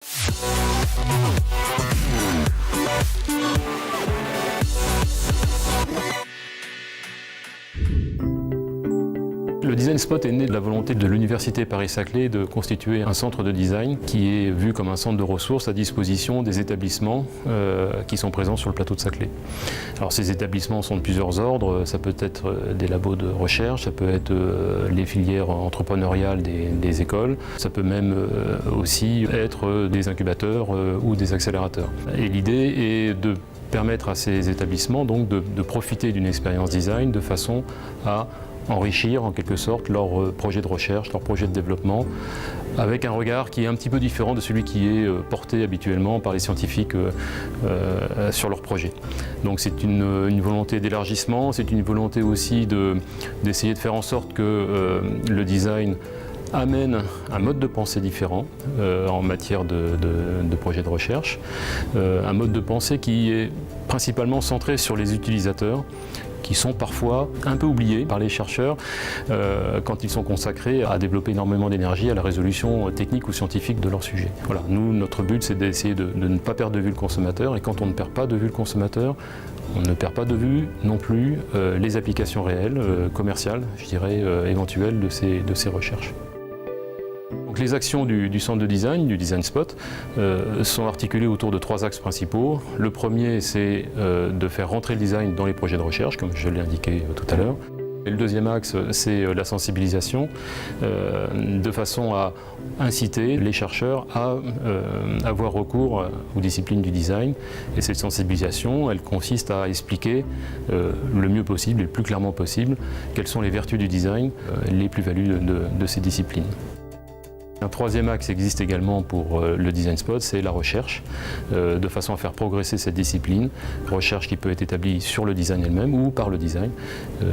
Le Design Spot est né de la volonté de l'Université Paris-Saclay de constituer un centre de design qui est vu comme un centre de ressources à disposition des établissements qui sont présents sur le plateau de Saclay. Alors ces établissements sont de plusieurs ordres, ça peut être des labos de recherche, ça peut être les filières entrepreneuriales des écoles, ça peut même aussi être des incubateurs ou des accélérateurs. Et l'idée est de permettre à ces établissements donc de profiter d'une expérience design de façon à enrichir en quelque sorte leur projet de recherche, leur projet de développement, avec un regard qui est un petit peu différent de celui qui est porté habituellement par les scientifiques sur leur projet. Donc c'est une volonté d'élargissement, c'est une volonté aussi d'essayer de faire en sorte que le design amène un mode de pensée différent en matière de projet de recherche, un mode de pensée qui est principalement centré sur les utilisateurs, qui sont parfois un peu oubliés par les chercheurs quand ils sont consacrés à développer énormément d'énergie à la résolution technique ou scientifique de leur sujet. Voilà, nous, notre but, c'est d'essayer de ne pas perdre de vue le consommateur, et quand on ne perd pas de vue le consommateur, on ne perd pas de vue non plus les applications réelles, commerciales, je dirais, éventuelles de ces recherches. Donc les actions du centre de design, du Design Spot, sont articulées autour de 3 axes principaux. Le premier, c'est de faire rentrer le design dans les projets de recherche, comme je l'ai indiqué tout à l'heure. Et le deuxième axe, c'est la sensibilisation, de façon à inciter les chercheurs à avoir recours aux disciplines du design. Et cette sensibilisation, elle consiste à expliquer le mieux possible et le plus clairement possible quelles sont les vertus du design, les plus-values de ces disciplines. Un troisième axe existe également pour le Design Spot, c'est la recherche, de façon à faire progresser cette discipline, recherche qui peut être établie sur le design elle-même ou par le design,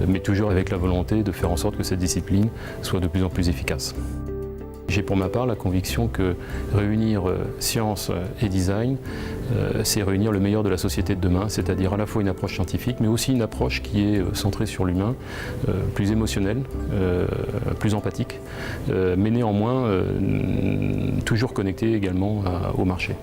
mais toujours avec la volonté de faire en sorte que cette discipline soit de plus en plus efficace. J'ai pour ma part la conviction que réunir science et design, c'est réunir le meilleur de la société de demain, c'est-à-dire à la fois une approche scientifique, mais aussi une approche qui est centrée sur l'humain, plus émotionnelle, plus empathique, mais néanmoins toujours connectée également au marché.